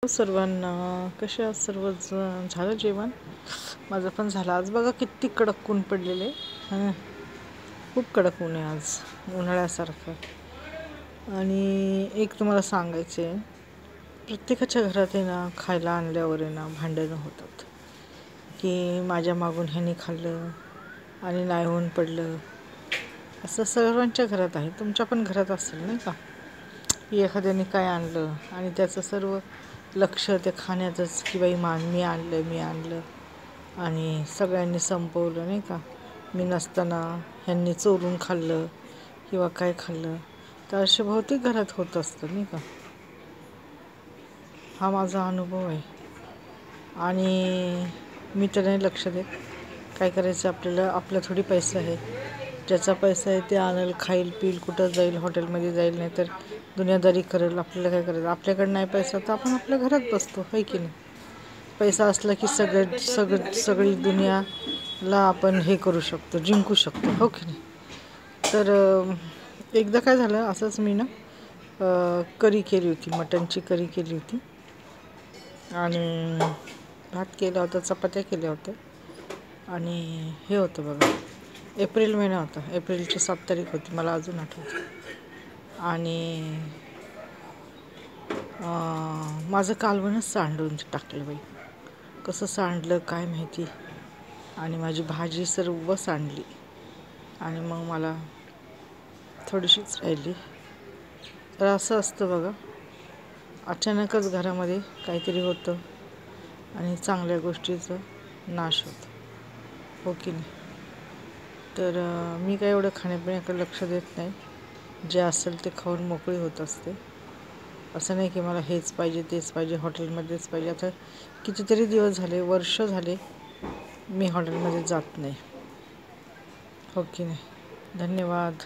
सर्वांना कसे आहात सर्वजण? झालं जेवण? माझं पण झालं. आज बघा किती कडक ऊन पडलेले. खूप कडक ऊन आहे आज, उन्हाळ्यासारखं. आणि एक तुम्हाला सांगायचं आहे, प्रत्येकाच्या घरात आहे ना, खायला आणल्यावर आहे ना भांडणं होतात की माझ्या मागून ह्यानी खाल्लं आणि नाही होऊन पडलं. असं सर्वांच्या घरात आहे, तुमच्या पण घरात असेल नाही का, की एखाद्याने काय आणलं आणि त्याचं सर्व लक्ष त्या खाण्यातच की बाई मी आणलं आणि सगळ्यांनी संपवलं नाही का. मी नसताना ह्यांनी चोरून खाल्लं किंवा काय खाल्लं. तर असे बहुतेक घरात होत असतं नाही का. हा माझा अनुभव आहे आणि मी तर नाही लक्ष देत. काय करायचं आपल्याला, आपला थोडी पैसा आहे. ज्याचा पैसा आहे ते आणेल, खाईल, पिईल, कुठं जाईल, हॉटेलमध्ये जाईल, नाही तर दुनियादारी करेल. आपल्याला काय करायचं? आपल्याकडे नाही पैसा तर आपण आपल्या घरात बसतो, है की नाही. पैसा असला की सगळी दुनियाला आपण हे करू शकतो, जिंकू शकतो, हो की नाही. तर एकदा काय झालं, असंच मी ना करी केली होती, मटणची करी केली होती आणि भात केला होता, चपात्या केल्या होत्या आणि हे होतं बघा, एप्रिल महिना होता, एप्रिलची 7 तारीख होती, मला अजून आठवतं. आणि माझं कालवणच सांडून टाकलं बाई. कसं सांडलं काय माहिती. आणि माझी भाजी सर्व सांडली आणि मग मला थोडीशीच राहिली. तर असं असतं बघा, अचानकच घरामध्ये काहीतरी होतं आणि चांगल्या गोष्टीचा नाश होतो, हो की नाही. तर मी काय एवढं खाण्यापिण्याकडे लक्ष देत नाही. जे असेल ते खाऊन मोकळी होत असते. असं नाही की मला हेच पाहिजे, तेच पाहिजे, हॉटेलमध्येच पाहिजे. आता कितीतरी दिवस झाले, वर्ष झाले मी हॉटेलमध्ये जात नाही, हो की नाही. धन्यवाद.